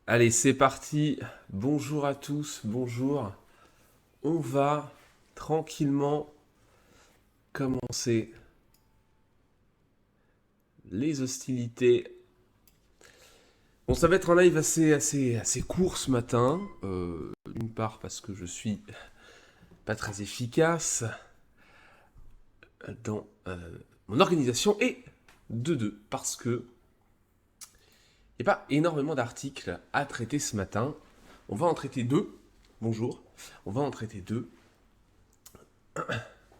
Allez, c'est parti. Bonjour à tous, bonjour. On va tranquillement commencer les hostilités. Bon, ça va être un live assez court ce matin. D'une part parce que je suis pas très efficace dans mon organisation et de deux parce que il n'y a pas énormément d'articles à traiter ce matin. On va en traiter deux. Bonjour. On va en traiter deux.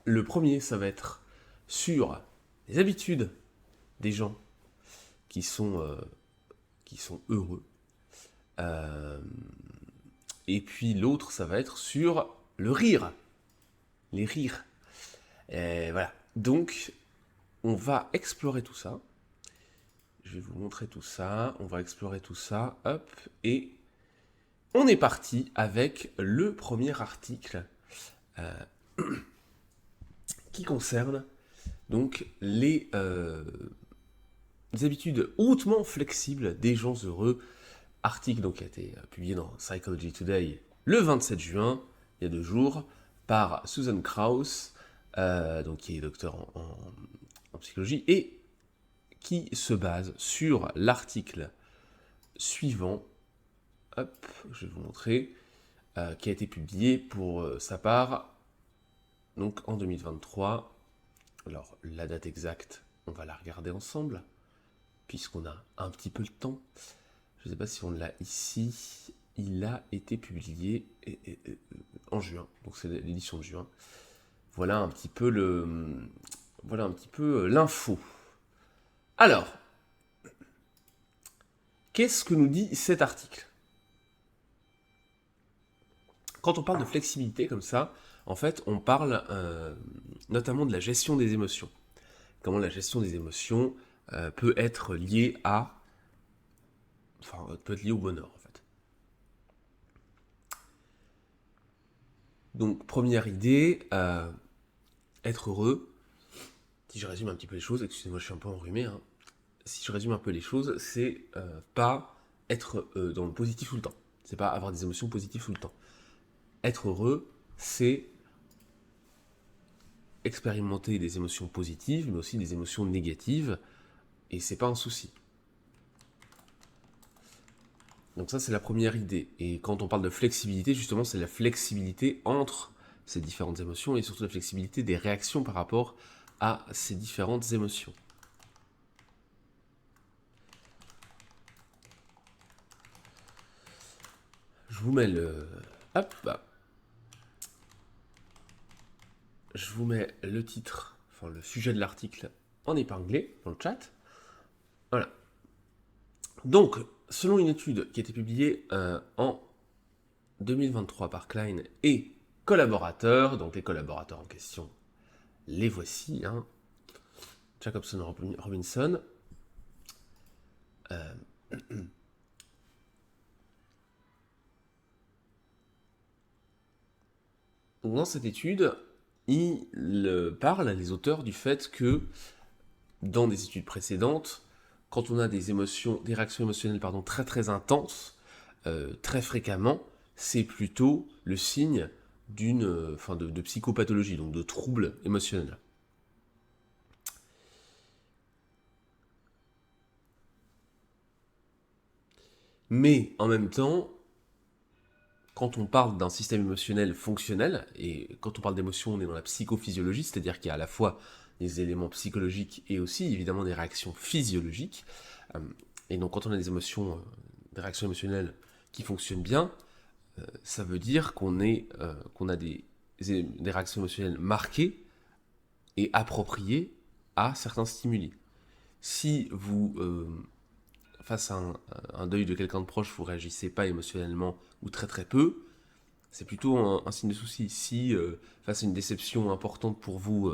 Le premier, ça va être sur les habitudes des gens qui sont, euh, qui sont heureux. Euh, et puis l'autre, ça va être sur le rire. Les rires. Et voilà. Donc, on va explorer tout ça. Je vais vous montrer tout ça. On va explorer tout ça. Hop. Et on est parti avec le premier article euh, qui concerne donc les habitudes hautement flexibles des gens heureux. Article donc, qui a été publié dans Psychology Today le 27 juin, il y a 2 jours, par Susan Krauss, donc qui est docteur en psychologie, et qui se base sur l'article suivant, hop, je vais vous montrer, qui a été publié pour sa part donc en 2023. Alors la date exacte, on va la regarder ensemble, puisqu'on a un petit peu le temps. Je ne sais pas si on l'a ici. Il a été publié en juin, donc c'est l'édition de juin. Voilà un petit peu l'info. Alors, qu'est-ce que nous dit cet article? Quand on parle de flexibilité comme ça, en fait, on parle notamment de la gestion des émotions. Comment la gestion des émotions peut être liée peut être liée au bonheur, en fait. Donc, première idée, être heureux. Si je résume un petit peu les choses, excusez-moi, je suis un peu enrhumé, hein. Si je résume un peu les choses, c'est pas être dans le positif tout le temps. C'est pas avoir des émotions positives tout le temps. Être heureux, c'est expérimenter des émotions positives, mais aussi des émotions négatives, et c'est pas un souci. Donc ça, c'est la première idée. Et quand on parle de flexibilité, justement, c'est la flexibilité entre ces différentes émotions, et surtout la flexibilité des réactions par rapport à ces différentes émotions. Je vous mets le... Hop, bah. Je vous mets le titre, enfin le sujet de l'article en épinglé dans le chat. Voilà. Donc, selon une étude qui a été publiée en 2023 par Klein et collaborateurs, donc les collaborateurs en question, les voici, hein, Jacobson Robinson. Euh, dans cette étude, ils parlent, les auteurs, du fait que dans des études précédentes, quand on a des émotions, des réactions émotionnelles très très intenses, très fréquemment, c'est plutôt le signe de psychopathologie, donc de troubles émotionnels. Mais en même temps, quand on parle d'un système émotionnel fonctionnel, et quand on parle d'émotion, on est dans la psychophysiologie, c'est-à-dire qu'il y a à la fois des éléments psychologiques et aussi évidemment des réactions physiologiques. Et donc quand on a des émotions, des réactions émotionnelles qui fonctionnent bien, ça veut dire qu'on a des réactions émotionnelles marquées et appropriées à certains stimuli. Si vous, face à un deuil de quelqu'un de proche, vous réagissez pas émotionnellement ou très très peu, c'est plutôt un signe de souci. Si face à une déception importante pour vous,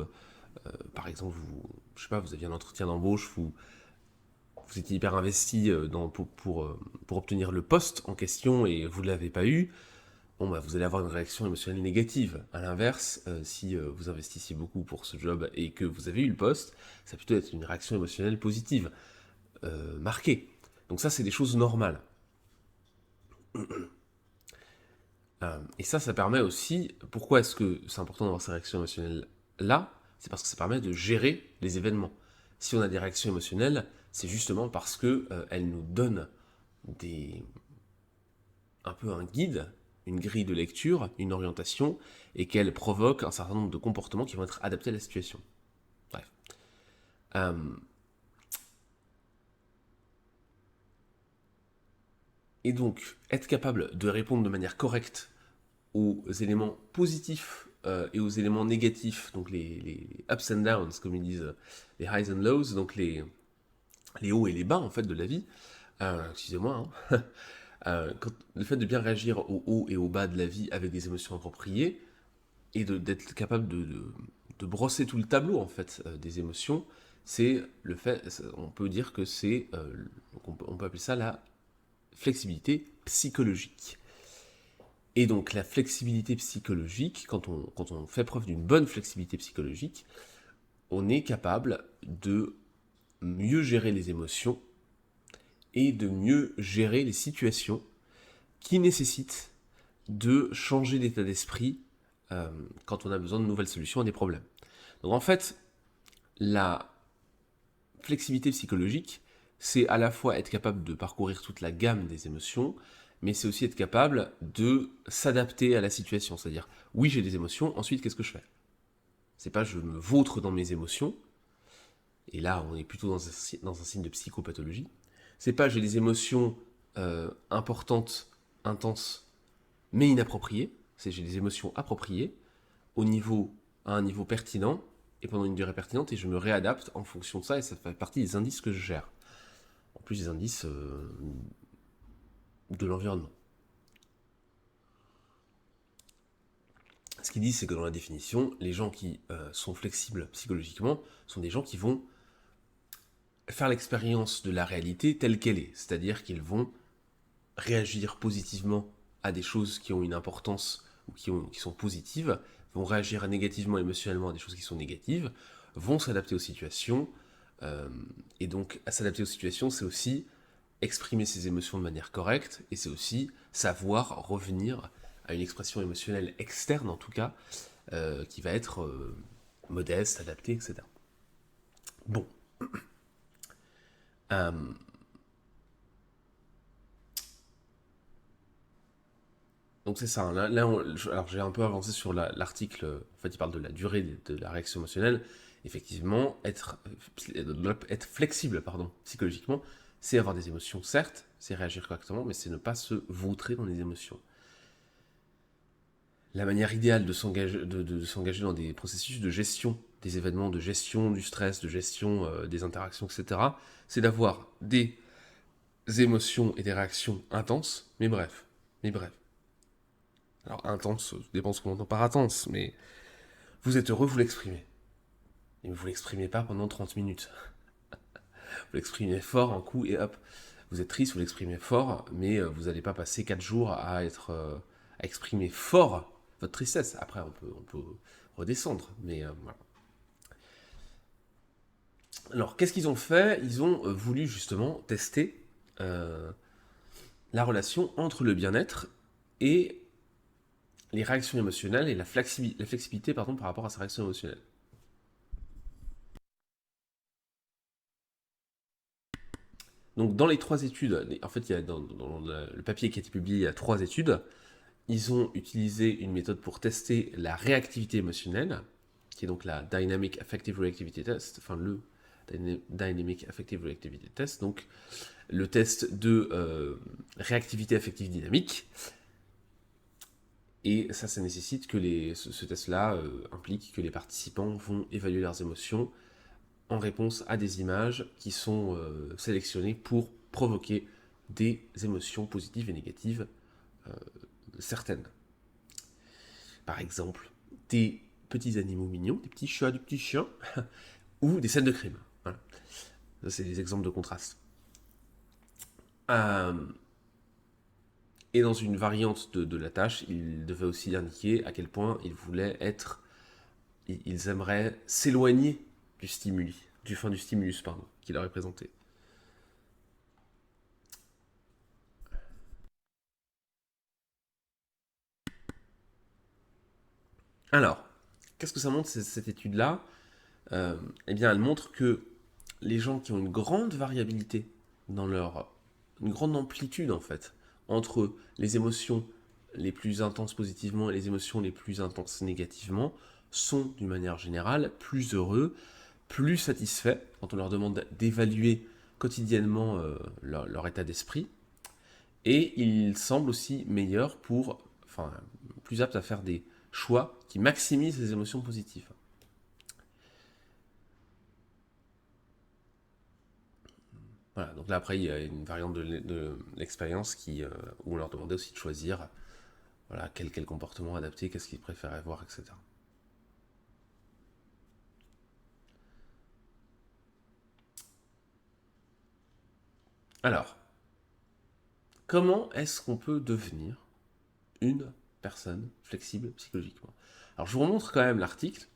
par exemple, je sais pas, vous aviez un entretien d'embauche, vous étiez hyper investi pour obtenir le poste en question et vous ne l'avez pas eu, bon, bah, vous allez avoir une réaction émotionnelle négative. A l'inverse, si vous investissiez beaucoup pour ce job et que vous avez eu le poste, ça va plutôt être une réaction émotionnelle positive, marquée. Donc ça, c'est des choses normales. Et ça permet aussi, pourquoi est-ce que c'est important d'avoir ces réactions émotionnelles là? C'est parce que ça permet de gérer les événements. Si on a des réactions émotionnelles, c'est justement parce que elles nous donnent des, un peu un guide, une grille de lecture, une orientation, et qu'elles provoquent un certain nombre de comportements qui vont être adaptés à la situation. Bref. Euh, et donc, être capable de répondre de manière correcte aux éléments positifs et aux éléments négatifs, donc les ups and downs, comme ils disent, les highs and lows, donc les hauts et les bas en fait de la vie. Excusez-moi. Hein. Le fait de bien réagir aux hauts et aux bas de la vie avec des émotions appropriées et d'être capable de brosser tout le tableau en fait des émotions, c'est le fait. On peut dire que c'est, on peut appeler ça la flexibilité psychologique. Et donc la flexibilité psychologique, quand on fait preuve d'une bonne flexibilité psychologique, on est capable de mieux gérer les émotions et de mieux gérer les situations qui nécessitent de changer d'état d'esprit quand on a besoin de nouvelles solutions à des problèmes. Donc en fait, la flexibilité psychologique, c'est à la fois être capable de parcourir toute la gamme des émotions, mais c'est aussi être capable de s'adapter à la situation. C'est-à-dire, oui, j'ai des émotions, ensuite, qu'est-ce que je fais? C'est pas je me vautre dans mes émotions, et là, on est plutôt dans un signe de psychopathologie. C'est pas j'ai des émotions importantes, intenses, mais inappropriées. C'est j'ai des émotions appropriées au niveau, à un niveau pertinent et pendant une durée pertinente, et je me réadapte en fonction de ça, et ça fait partie des indices que je gère. En plus des indices de l'environnement. Ce qu'il dit, c'est que dans la définition, les gens qui sont flexibles psychologiquement sont des gens qui vont faire l'expérience de la réalité telle qu'elle est. C'est-à-dire qu'ils vont réagir positivement à des choses qui ont une importance ou qui sont positives, vont réagir négativement, émotionnellement à des choses qui sont négatives, vont s'adapter aux situations. Et donc, à s'adapter aux situations, c'est aussi exprimer ses émotions de manière correcte, et c'est aussi savoir revenir à une expression émotionnelle externe, en tout cas, qui va être modeste, adaptée, etc. Bon. Euh, donc c'est ça. Hein. Alors j'ai un peu avancé sur l'article. En fait, il parle de la durée de la réaction émotionnelle. Effectivement, être flexible, pardon, psychologiquement, c'est avoir des émotions, certes, c'est réagir correctement, mais c'est ne pas se vautrer dans les émotions. La manière idéale de s'engager dans des processus de gestion des événements, de gestion du stress, de gestion des interactions, etc., c'est d'avoir des émotions et des réactions intenses, mais bref. Mais bref. Alors, intense, ça dépend ce qu'on entend par intense, mais vous êtes heureux, vous l'exprimez. Et vous l'exprimez pas pendant 30 minutes. Vous l'exprimez fort un coup et hop. Vous êtes triste, vous l'exprimez fort, mais vous n'allez pas passer 4 jours à exprimer fort votre tristesse. Après, on peut redescendre, mais voilà. Alors, qu'est-ce qu'ils ont fait? Ils ont voulu justement tester euh, la relation entre le bien-être et les réactions émotionnelles et la flexibilité pardon, par rapport à sa réaction émotionnelle. Donc dans les trois études, en fait il y a dans le papier qui a été publié, il y a trois études, ils ont utilisé une méthode pour tester la réactivité émotionnelle, qui est donc la Dynamic Affective Reactivity Test, enfin le Dynamic Affective Reactivity Test, donc le test de réactivité affective dynamique. Et ça nécessite que ce test-là implique que les participants vont évaluer leurs émotions en réponse à des images qui sont sélectionnées pour provoquer des émotions positives et négatives certaines. Par exemple, des petits animaux mignons, des petits chats, des petits chiens, ou des scènes de crime. Voilà. Ça, c'est des exemples de contraste. Euh, et dans une variante de la tâche, ils devaient aussi indiquer à quel point ils aimeraient s'éloigner du stimulus, pardon, qui leur est présenté. Alors, qu'est-ce que ça montre cette étude-là? Eh bien, elle montre que les gens qui ont une grande variabilité dans une grande amplitude en fait, entre les émotions les plus intenses positivement et les émotions les plus intenses négativement, sont d'une manière générale plus heureux, plus satisfaits quand on leur demande d'évaluer quotidiennement leur état d'esprit, et ils semblent aussi meilleurs enfin, plus aptes à faire des choix qui maximisent les émotions positives. Voilà, donc là après il y a une variante de l'expérience où on leur demandait aussi de choisir voilà, quel comportement adapter, qu'est-ce qu'ils préféraient voir, etc. Alors, comment est-ce qu'on peut devenir une personne flexible psychologiquement? Alors je vous remontre quand même l'article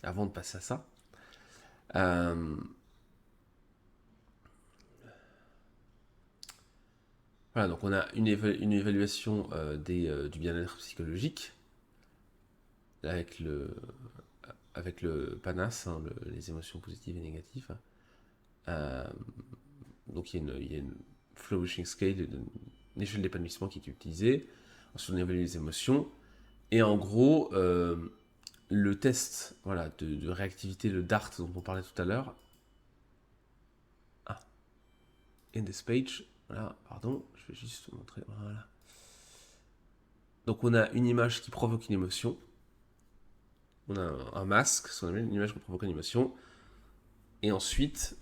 avant de passer à ça. Euh, voilà, donc on a une évaluation du bien-être psychologique avec le PANAS, hein, les émotions positives et négatives. Euh, donc il y a une flourishing scale, une échelle d'épanouissement qui est utilisée. Ensuite on évalue les émotions. Et en gros, le test voilà, de réactivité, le DART dont on parlait tout à l'heure. Ah, in this page. Voilà, pardon, je vais juste vous montrer. Voilà. Donc on a une image qui provoque une émotion. On a un masque, ce qu'on appelle une image qui provoque une émotion. Et ensuite,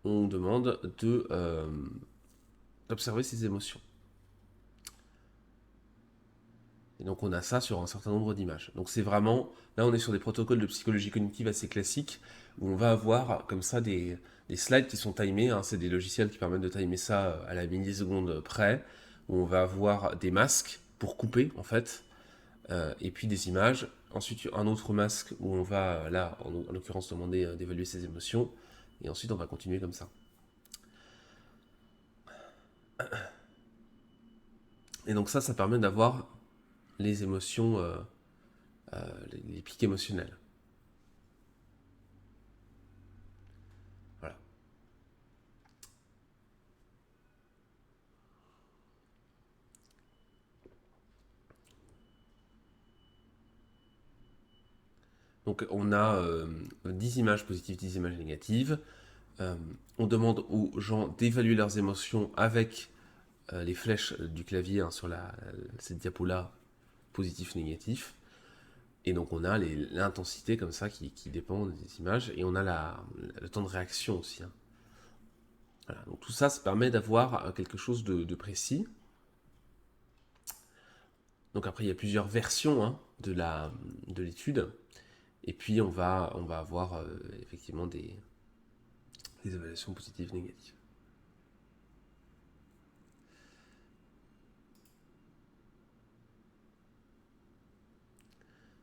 on demande d'observer ces émotions. Et donc on a ça sur un certain nombre d'images. Donc c'est vraiment, là on est sur des protocoles de psychologie cognitive assez classiques, où on va avoir comme ça des slides qui sont timés, hein, c'est des logiciels qui permettent de timer ça à la milliseconde près, où on va avoir des masques pour couper en fait, et puis des images. Ensuite un autre masque où on va, là en l'occurrence, demander d'évaluer ses émotions, et ensuite on va continuer comme ça. Et donc ça permet d'avoir les émotions, les pics émotionnels. Voilà. Donc on a 10 images positives, 10 images négatives. On demande aux gens d'évaluer leurs émotions avec les flèches du clavier, hein, sur cette diapo-là, positif, négatif. Et donc on a l'intensité comme ça qui dépend des images. Et on a le temps de réaction aussi, hein. Voilà. Donc tout ça permet d'avoir quelque chose de précis. Donc après il y a plusieurs versions, hein, de l'étude. Et puis on va avoir effectivement des évaluations positives, négatives.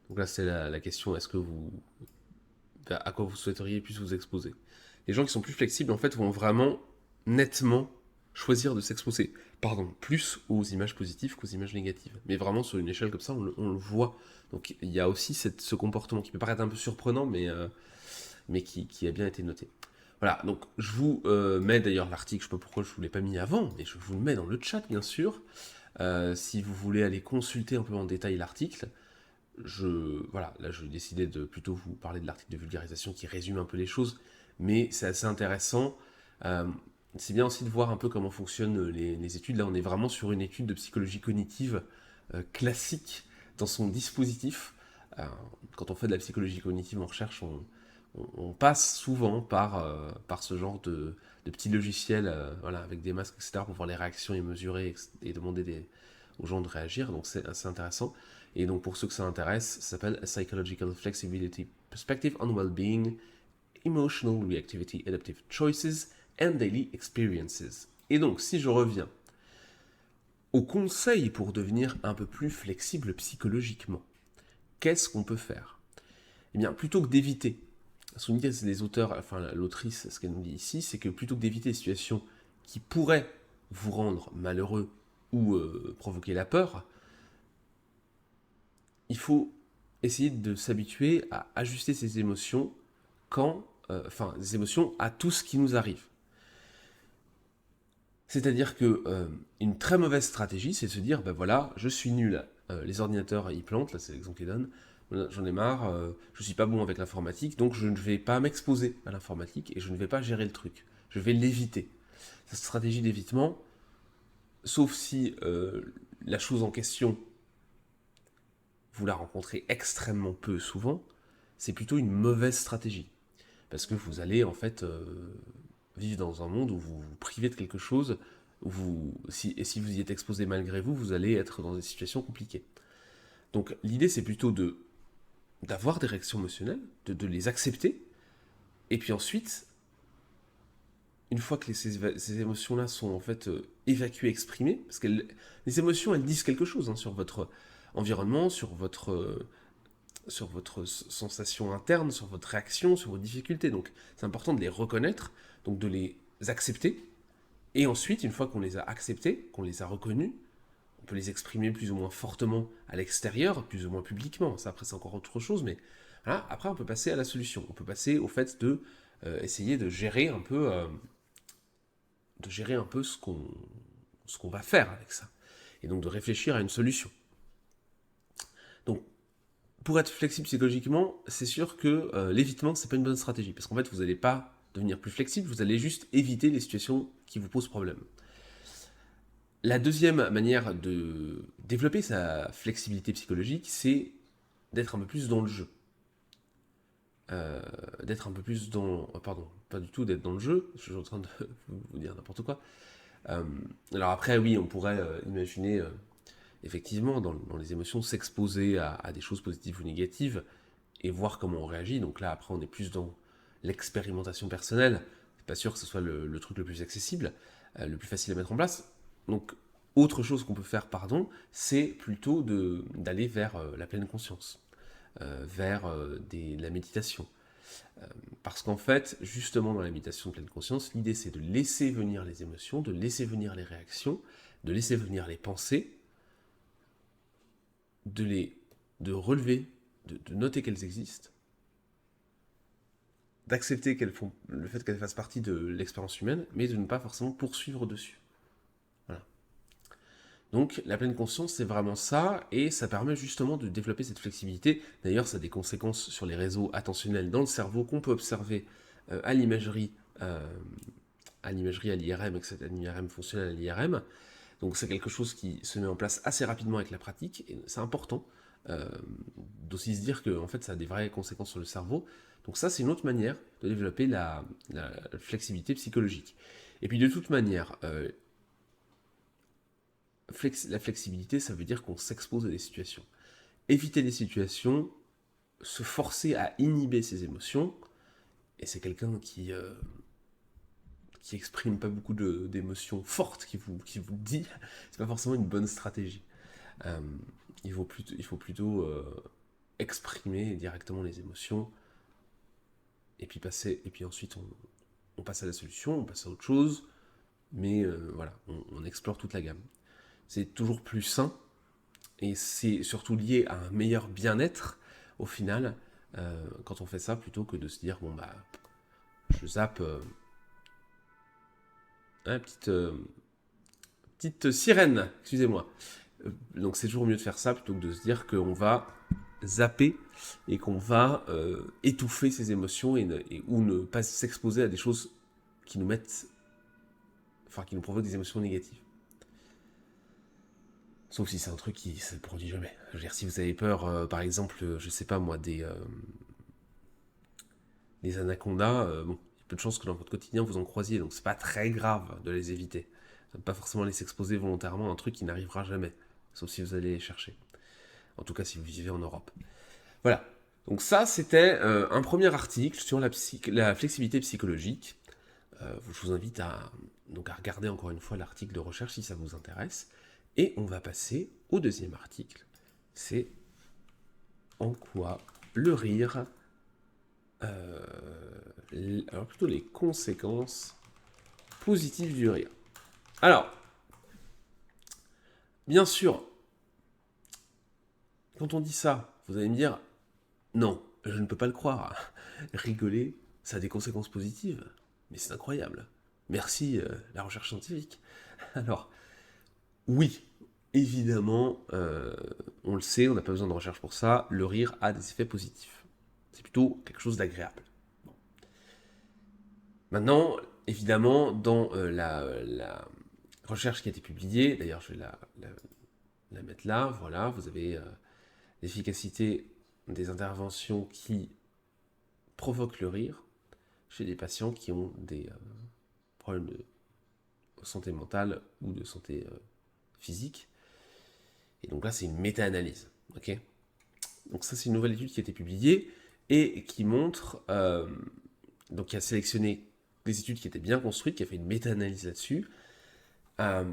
Donc là, c'est la question, à quoi vous souhaiteriez plus vous exposer? Les gens qui sont plus flexibles, en fait, vont vraiment nettement choisir de s'exposer, pardon, plus aux images positives qu'aux images négatives. Mais vraiment, sur une échelle comme ça, on le voit. Donc il y a aussi ce comportement qui peut paraître un peu surprenant, mais qui a bien été noté. Voilà, donc je vous mets d'ailleurs l'article, je ne sais pas pourquoi je ne vous l'ai pas mis avant, mais je vous le mets dans le chat, bien sûr. Si vous voulez aller consulter un peu en détail l'article, voilà, là je décidé de plutôt vous parler de l'article de vulgarisation qui résume un peu les choses, mais c'est assez intéressant. Euh, c'est bien aussi de voir un peu comment fonctionnent les études. Là, on est vraiment sur une étude de psychologie cognitive classique dans son dispositif. Euh, Quand on fait de la psychologie cognitive en recherche, on passe souvent par ce genre de petits logiciels, voilà, avec des masques, etc., pour voir les réactions et mesurer et demander aux gens de réagir. Donc c'est assez intéressant. Et donc pour ceux que ça intéresse, ça s'appelle A Psychological Flexibility Perspective on Well-being, Emotional Reactivity, Adaptive Choices and Daily Experiences. Et donc si je reviens au conseil pour devenir un peu plus flexible psychologiquement, qu'est-ce qu'on peut faire? Eh bien, plutôt que d'éviter, ce qu'on dit les auteurs, enfin l'autrice, ce qu'elle nous dit ici, c'est que plutôt que d'éviter des situations qui pourraient vous rendre malheureux ou provoquer la peur, il faut essayer de s'habituer à ajuster ses émotions des émotions à tout ce qui nous arrive. C'est-à-dire que une très mauvaise stratégie, c'est de se dire, ben voilà, je suis nul, les ordinateurs ils plantent, là c'est l'exemple qu'ils donnent, j'en ai marre, je suis pas bon avec l'informatique, donc je ne vais pas m'exposer à l'informatique et je ne vais pas gérer le truc, je vais l'éviter. Cette stratégie d'évitement, sauf si la chose en question, vous la rencontrez extrêmement peu souvent, c'est plutôt une mauvaise stratégie. Parce que vous allez en fait vivre dans un monde où vous vous privez de quelque chose, et si vous y êtes exposé malgré vous, vous allez être dans des situations compliquées. Donc l'idée c'est plutôt d'avoir des réactions émotionnelles, de les accepter, et puis ensuite, une fois que ces émotions-là sont en fait évacuées, exprimées, parce que les émotions elles disent quelque chose sur votre environnement, sur votre sensation interne, sur votre réaction, sur vos difficultés. Donc c'est important de les reconnaître, donc de les accepter. Et ensuite, une fois qu'on les a acceptés, qu'on les a reconnus, on peut les exprimer plus ou moins fortement à l'extérieur, plus ou moins publiquement. Ça, après, c'est encore autre chose, mais voilà. Après, on peut passer à la solution. On peut passer au fait de essayer de gérer un peu, ce qu'on va faire avec ça. Et donc de réfléchir à une solution. Donc, pour être flexible psychologiquement, c'est sûr que l'évitement, c'est pas une bonne stratégie. Parce qu'en fait, vous n'allez pas devenir plus flexible, vous allez juste éviter les situations qui vous posent problème. La deuxième manière de développer sa flexibilité psychologique, c'est d'être un peu plus dans le jeu. D'être un peu plus dans... Pardon, pas du tout d'être dans le jeu, je suis en train de vous dire n'importe quoi. Alors après, oui, on pourrait imaginer, effectivement, dans les émotions, s'exposer à des choses positives ou négatives, et voir comment on réagit. Donc là, après, on est plus dans l'expérimentation personnelle. C'est pas sûr que ce soit le truc le plus accessible, le plus facile à mettre en place. Donc, autre chose qu'on peut faire, c'est plutôt d'aller vers la pleine conscience, vers de la méditation. Parce qu'en fait, justement, dans la méditation de pleine conscience, l'idée c'est de laisser venir les émotions, de laisser venir les réactions, de laisser venir les pensées, de relever, de noter qu'elles existent, d'accepter le fait qu'elles fassent partie de l'expérience humaine, mais de ne pas forcément poursuivre dessus. Voilà. Donc la pleine conscience, c'est vraiment ça, et ça permet justement de développer cette flexibilité. D'ailleurs, ça a des conséquences sur les réseaux attentionnels dans le cerveau qu'on peut observer à l'imagerie, à l'IRM, etc., à l'IRM fonctionnel à l'IRM. Donc c'est quelque chose qui se met en place assez rapidement avec la pratique, et c'est important d'aussi se dire que en fait, ça a des vraies conséquences sur le cerveau. Donc ça, c'est une autre manière de développer la flexibilité psychologique. Et puis de toute manière, la flexibilité, ça veut dire qu'on s'expose à des situations. Éviter des situations, se forcer à inhiber ses émotions, et c'est quelqu'un qui exprime pas beaucoup d'émotions fortes, qui vous le dit, c'est pas forcément une bonne stratégie. Il faut plutôt exprimer directement les émotions, et puis ensuite on passe à la solution, on passe à autre chose, mais voilà, on explore toute la gamme. C'est toujours plus sain, et c'est surtout lié à un meilleur bien-être, au final, quand on fait ça, plutôt que de se dire, bon bah, je zappe, petite sirène, excusez-moi. Donc c'est toujours mieux de faire ça, plutôt que de se dire qu'on va zapper, et qu'on va étouffer ses émotions, ou ne pas s'exposer à des choses qui nous qui nous provoquent des émotions négatives. Sauf si c'est un truc qui se produit jamais. Je veux dire, si vous avez peur, par exemple, je sais pas moi, des anacondas, bon, il y a peu de chances que dans votre quotidien vous en croisiez, donc c'est pas très grave de les éviter. Vous pas forcément les exposer volontairement à un truc qui n'arrivera jamais, sauf si vous allez les chercher. En tout cas, si vous vivez en Europe. Voilà. Donc ça, c'était un premier article sur la flexibilité psychologique. Je vous invite à regarder encore une fois l'article de recherche si ça vous intéresse. Et on va passer au deuxième article. C'est en quoi le rire, alors plutôt les conséquences positives du rire. Alors, Bien sûr, quand on dit ça, vous allez me dire, non, je ne peux pas le croire. Rigoler, ça a des conséquences positives. Mais c'est incroyable. Merci, la recherche scientifique. Alors, oui, évidemment, on le sait, on n'a pas besoin de recherche pour ça, le rire a des effets positifs. C'est plutôt quelque chose d'agréable. Maintenant, évidemment, dans la recherche qui a été publiée, d'ailleurs je vais la mettre là, voilà, vous avez l'efficacité des interventions qui provoquent le rire chez des patients qui ont des problèmes de santé mentale ou de santé physique. Et donc là, c'est une méta-analyse. Ok. Donc ça, c'est une nouvelle étude qui a été publiée et qui montre, donc qui a sélectionné des études qui étaient bien construites, qui a fait une méta-analyse là-dessus, euh,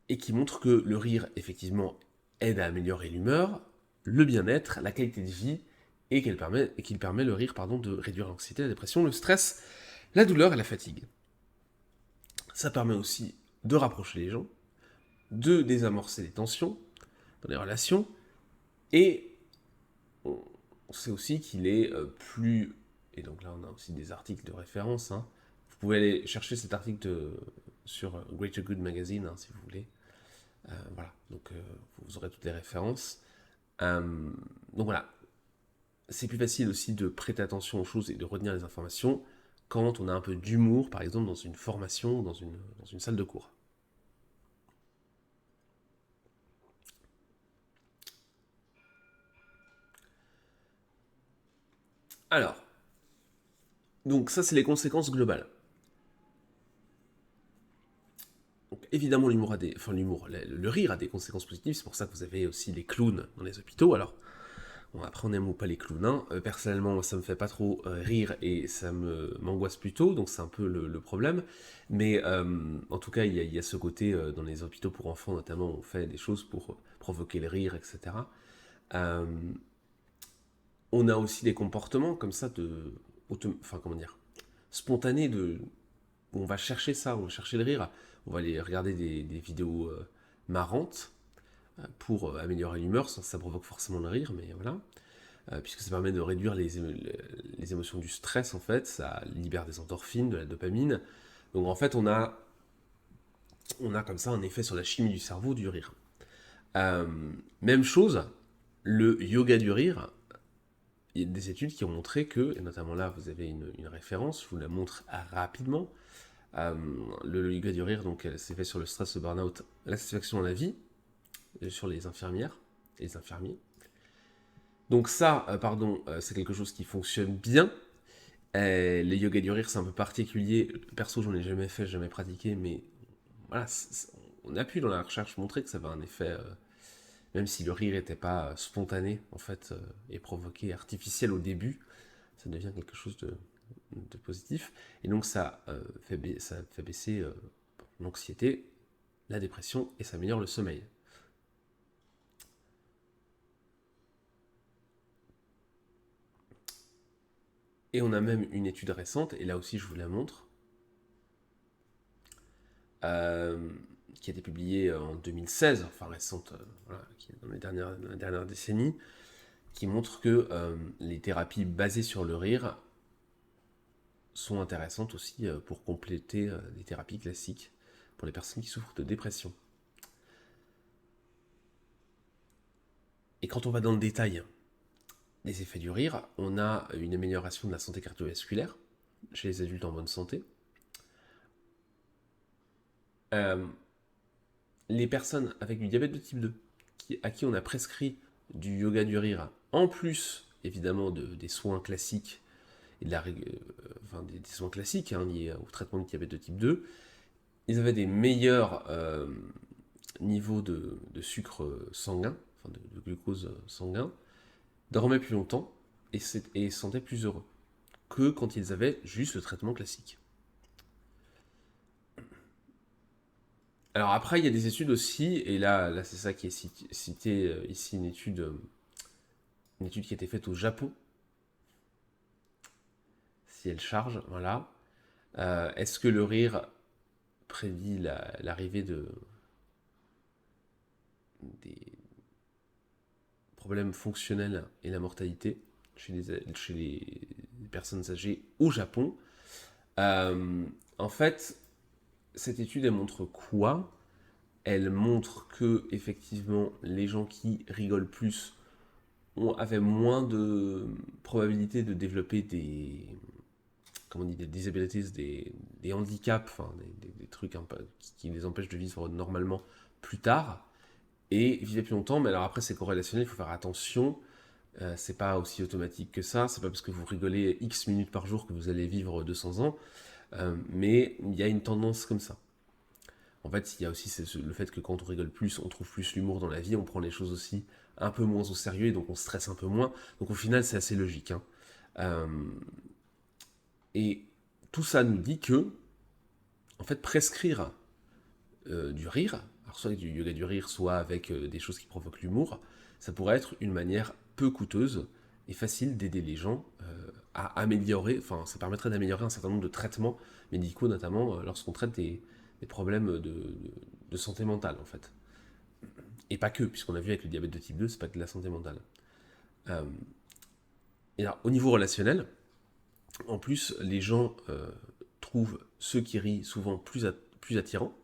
et qui montre que le rire, effectivement, aide à améliorer l'humeur, le bien-être, la qualité de vie, et qu'il permet le rire de réduire l'anxiété, la dépression, le stress, la douleur et la fatigue. Ça permet aussi de rapprocher les gens, de désamorcer les tensions dans les relations, et on sait aussi qu'il est plus... Et donc là, on a aussi des articles de référence. Hein. Vous pouvez aller chercher cet article sur Greater Good Magazine, hein, si vous voulez. Voilà, donc vous aurez toutes les références. Donc voilà, c'est plus facile aussi de prêter attention aux choses et de retenir les informations quand on a un peu d'humour, par exemple dans une formation, dans une salle de cours. Alors, donc ça c'est les conséquences globales. Donc, évidemment l'humour a des... Enfin l'humour, le rire a des conséquences positives, c'est pour ça que vous avez aussi les clowns dans les hôpitaux. Alors, bon, après, on aime ou pas les clowns. Hein. Personnellement, moi, ça me fait pas trop rire et ça m'angoisse plutôt, donc c'est un peu le problème. Mais en tout cas, il y a ce côté dans les hôpitaux pour enfants, notamment, on fait des choses pour provoquer le rire, etc. Euh, on a aussi des comportements comme ça enfin, comment dire, spontanés où on va chercher ça, on va chercher le rire. On va aller regarder des vidéos marrantes pour améliorer l'humeur, sans que ça provoque forcément le rire, mais voilà. Puisque ça permet de réduire les émotions du stress, en fait, ça libère des endorphines, de la dopamine. Donc en fait, on a comme ça un effet sur la chimie du cerveau du rire. Euh, Même chose, le yoga du rire, il y a des études qui ont montré que, et notamment là, vous avez une référence, je vous la montre rapidement. Euh, le yoga du rire, donc, c'est fait sur le stress, le burn-out, la satisfaction dans la vie, sur les infirmières et les infirmiers. Donc ça, c'est quelque chose qui fonctionne bien. Les yoga du rire, c'est un peu particulier. Perso, j'en ai jamais fait, jamais pratiqué, mais voilà, on a pu dans la recherche montrer que ça avait un effet, même si le rire n'était pas spontané en fait et provoqué, artificiel au début, ça devient quelque chose de positif. Et donc ça fait baisser l'anxiété, la dépression et ça améliore le sommeil. Et on a même une étude récente, et là aussi je vous la montre, euh, qui a été publiée en 2016, enfin récente, voilà, qui est dans la dernière décennie, qui montre que les thérapies basées sur le rire sont intéressantes aussi pour compléter des thérapies classiques pour les personnes qui souffrent de dépression. Et quand on va dans le détail des effets du rire, on a une amélioration de la santé cardiovasculaire chez les adultes en bonne santé. Euh, les personnes avec du diabète de type 2, à qui on a prescrit du yoga du rire, en plus évidemment des soins classiques, et des soins classiques liés au traitement du diabète de type 2, ils avaient des meilleurs niveaux de sucre sanguin, enfin de glucose sanguin, dormaient plus longtemps et se sentaient plus heureux que quand ils avaient juste le traitement classique. Alors après, il y a des études aussi, et là c'est ça qui est cité ici, une étude qui a été faite au Japon, si elle charge, voilà. Est-ce que le rire prédit l'arrivée des problèmes fonctionnels et la mortalité chez les personnes âgées au Japon. En fait, cette étude, elle montre quoi? Elle montre que, effectivement, les gens qui rigolent plus avaient moins de probabilité de développer comment on dit, des disabilities, des handicaps, enfin, des trucs un peu qui les empêchent de vivre normalement plus tard, et vivaient plus longtemps. Mais alors après, c'est corrélationnel, il faut faire attention. C'est pas aussi automatique que ça. C'est pas parce que vous rigolez X minutes par jour que vous allez vivre 200 ans. Mais il y a une tendance comme ça. En fait, il y a aussi le fait que quand on rigole plus, on trouve plus l'humour dans la vie, on prend les choses aussi un peu moins au sérieux et donc on stresse un peu moins. Donc au final, c'est assez logique. Hein. Et tout ça nous dit que, en fait, prescrire du rire, alors soit avec du yoga du rire, soit avec des choses qui provoquent l'humour, ça pourrait être une manière peu coûteuse et facile d'aider les gens à améliorer, enfin ça permettrait d'améliorer un certain nombre de traitements médicaux, notamment lorsqu'on traite des problèmes de santé mentale en fait. Et pas que, puisqu'on a vu avec le diabète de type 2, c'est pas que de la santé mentale. Et alors, au niveau relationnel, en plus, les gens trouvent ceux qui rient souvent plus attirants,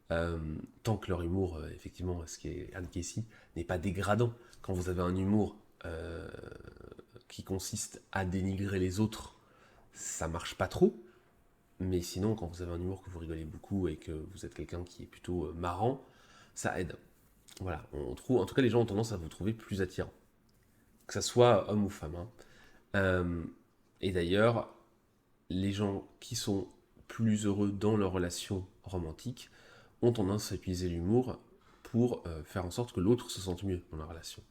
tant que leur humour, effectivement, ce qui est indiqué ici, n'est pas dégradant. Quand vous avez un humour qui consiste à dénigrer les autres, ça marche pas trop. Mais sinon, quand vous avez un humour que vous rigolez beaucoup et que vous êtes quelqu'un qui est plutôt marrant, ça aide. Voilà, en tout cas, les gens ont tendance à vous trouver plus attirant. Que ça soit homme ou femme. Hein. Et d'ailleurs, les gens qui sont plus heureux dans leur relation romantique ont tendance à utiliser l'humour pour faire en sorte que l'autre se sente mieux dans la relation.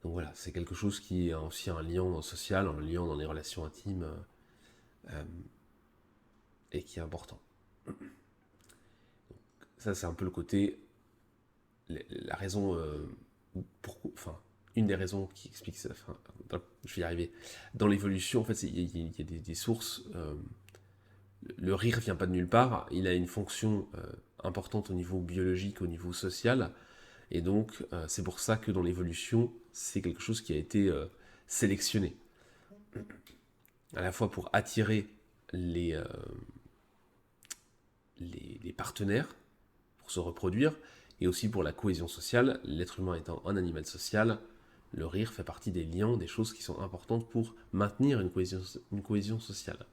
Donc voilà, c'est quelque chose qui a aussi un lien social, un lien dans les relations intimes et qui est important. Donc, ça, c'est un peu le côté, la raison, une des raisons qui explique ça. Je vais y arriver. Dans l'évolution, en fait, il y a des sources. Le rire vient pas de nulle part. Il a une fonction importante au niveau biologique, au niveau social. Et donc, c'est pour ça que dans l'évolution, c'est quelque chose qui a été sélectionné. À la fois pour attirer les partenaires, pour se reproduire, et aussi pour la cohésion sociale. L'être humain étant un animal social, le rire fait partie des liens, des choses qui sont importantes pour maintenir une cohésion sociale.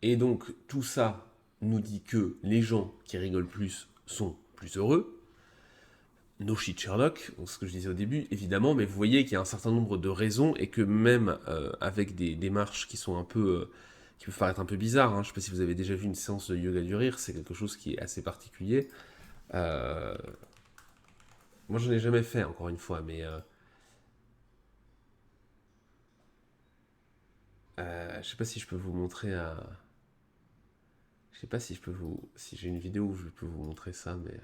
Et donc, tout ça nous dit que les gens qui rigolent plus sont plus heureux. No shit Sherlock, ce que je disais au début, évidemment, mais vous voyez qu'il y a un certain nombre de raisons et que même avec des démarches qui sont un peu... qui peuvent paraître un peu bizarres, hein. Je ne sais pas si vous avez déjà vu une séance de yoga du rire, c'est quelque chose qui est assez particulier. Moi, je n'en ai jamais fait, encore une fois, mais... je sais pas si je peux vous montrer je sais pas si je peux si j'ai une vidéo où je peux vous montrer ça, mais...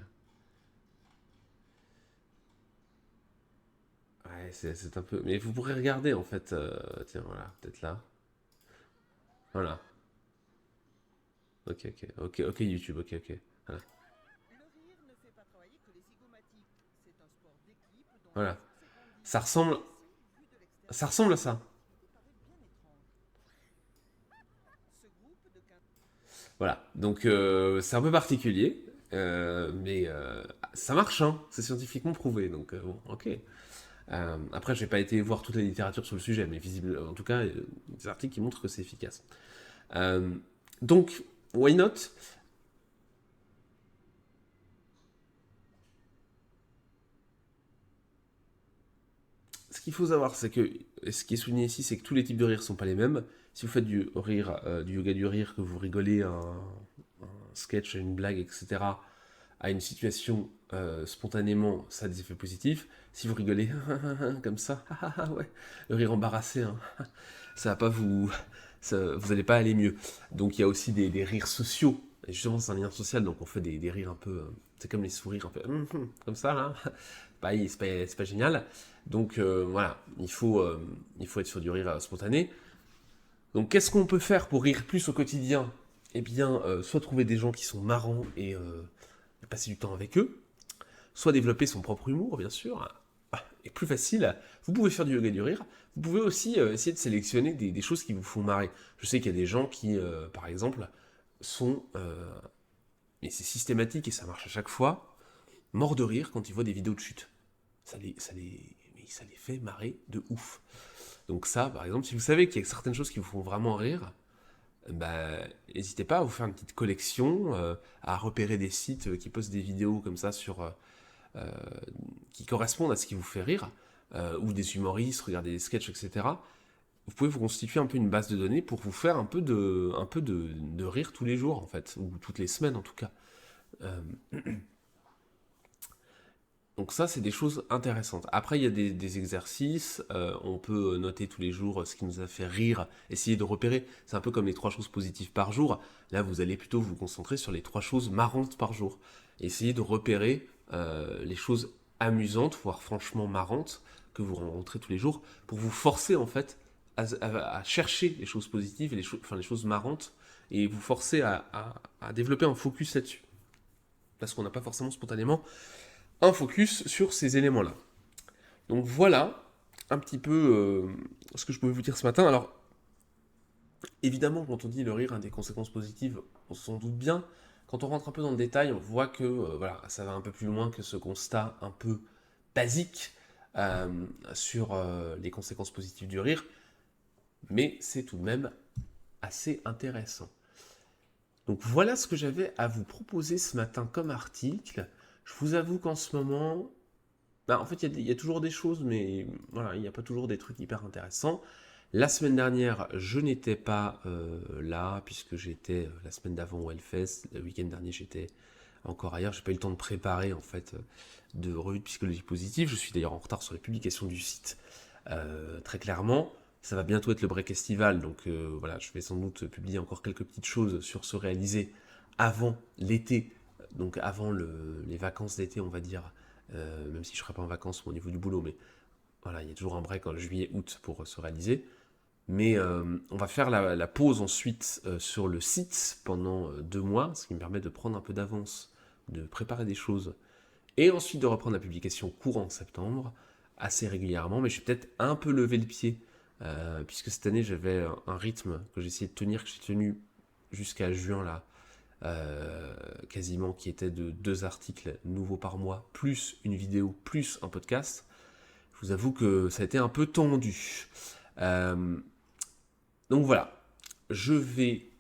Ouais, c'est un peu... Mais vous pourrez regarder, en fait. Tiens, voilà, peut-être là. Voilà. Ok, YouTube, ok. Voilà. Voilà. Ça ressemble... Ça ressemble à ça. Voilà. Donc, c'est un peu particulier. Mais ça marche, hein. C'est scientifiquement prouvé. Donc, bon, ok. Après, j'ai pas été voir toute la littérature sur le sujet, mais visible, en tout cas, des articles qui montrent que c'est efficace. Donc, why not? Ce qu'il faut savoir, c'est que ce qui est souligné ici, c'est que tous les types de rire sont pas les mêmes. Si vous faites du rire, du yoga du rire, que vous rigolez un sketch, une blague, etc., à une situation spontanément, ça a des effets positifs. Si vous rigolez comme ça, ouais, le rire embarrassé, hein, ça va pas vous allez pas aller mieux. Donc il y a aussi des rires sociaux. Et justement, c'est un lien social, donc on fait des rires un peu, c'est comme les sourires un peu comme ça là. C'est pas génial. Donc voilà, il faut être sur du rire spontané. Donc qu'est-ce qu'on peut faire pour rire plus au quotidien eh bien, soit trouver des gens qui sont marrants et passer du temps avec eux, soit développer son propre humour, bien sûr. Et plus facile, vous pouvez faire du yoga et du rire. Vous pouvez aussi essayer de sélectionner des choses qui vous font marrer. Je sais qu'il y a des gens qui, par exemple, sont, et c'est systématique et ça marche à chaque fois, morts de rire quand ils voient des vidéos de chute. Ça les fait marrer de ouf. Donc ça, par exemple, si vous savez qu'il y a certaines choses qui vous font vraiment rire, bah, n'hésitez pas à vous faire une petite collection, à repérer des sites qui postent des vidéos comme ça euh, qui correspondent à ce qui vous fait rire, ou des humoristes, regarder des sketchs, etc. Vous pouvez vous constituer un peu une base de données pour vous faire un peu de rire tous les jours, en fait, ou toutes les semaines en tout cas. Euh, Donc ça, c'est des choses intéressantes. Après, il y a des exercices, on peut noter tous les jours ce qui nous a fait rire, essayer de repérer. C'est un peu comme les 3 choses positives par jour. Là, vous allez plutôt vous concentrer sur les 3 choses marrantes par jour. Essayez de repérer les choses amusantes, voire franchement marrantes, que vous rencontrez tous les jours, pour vous forcer en fait à chercher les choses positives, et les choses marrantes, et vous forcer à développer un focus là-dessus. Parce qu'on n'a pas forcément spontanément un focus sur ces éléments-là. Donc voilà un petit peu ce que je pouvais vous dire ce matin. Alors, évidemment, quand on dit le rire a des conséquences positives, on s'en doute bien. Quand on rentre un peu dans le détail, on voit que voilà, ça va un peu plus loin que ce constat un peu basique sur les conséquences positives du rire, mais c'est tout de même assez intéressant. Donc voilà ce que j'avais à vous proposer ce matin comme article. Je vous avoue qu'en ce moment, bah, en fait, il y a toujours des choses, mais voilà, il n'y a pas toujours des trucs hyper intéressants. La semaine dernière, je n'étais pas là, puisque j'étais la semaine d'avant au Hellfest. Le week-end dernier, j'étais encore ailleurs. J'ai pas eu le temps de préparer, en fait, de revue de psychologie positive. Je suis d'ailleurs en retard sur les publications du site, très clairement. Ça va bientôt être le Break Festival, donc voilà, je vais sans doute publier encore quelques petites choses sur ce réalisé avant l'été, donc avant les vacances d'été, on va dire, même si je ne serai pas en vacances au niveau du boulot, mais voilà, il y a toujours un break en juillet-août pour se réaliser. Mais on va faire la pause ensuite sur le site pendant 2 mois, ce qui me permet de prendre un peu d'avance, de préparer des choses, et ensuite de reprendre la publication courant septembre, assez régulièrement, mais je vais peut-être un peu lever le pied, puisque cette année j'avais un rythme que j'ai essayé de tenir, que j'ai tenu jusqu'à juin là, quasiment, qui était de 2 articles nouveaux par mois, plus une vidéo, plus un podcast. Je vous avoue que ça a été un peu tendu. Euh, donc voilà, je vais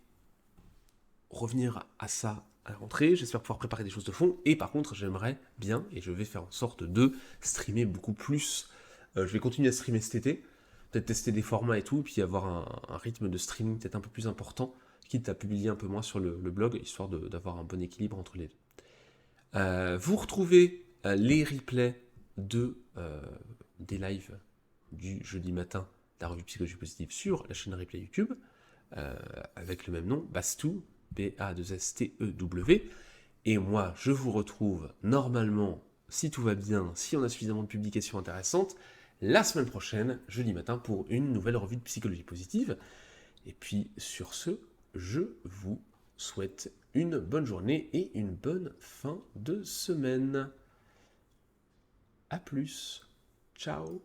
revenir à ça à la rentrée. J'espère pouvoir préparer des choses de fond. Et par contre, j'aimerais bien, et je vais faire en sorte de streamer beaucoup plus. Je vais continuer à streamer cet été, peut-être tester des formats et tout, et puis avoir un rythme de streaming peut-être un peu plus important, quitte à publier un peu moins sur le blog, histoire d'avoir un bon équilibre entre les deux. Vous retrouvez les replays des lives du jeudi matin de la revue Psychologie Positive sur la chaîne replay YouTube, avec le même nom, Bastou, B-A-2-S-T-E-W. Et moi, je vous retrouve normalement, si tout va bien, si on a suffisamment de publications intéressantes, la semaine prochaine, jeudi matin, pour une nouvelle revue de Psychologie Positive. Et puis, sur ce, je vous souhaite une bonne journée et une bonne fin de semaine. A plus. Ciao.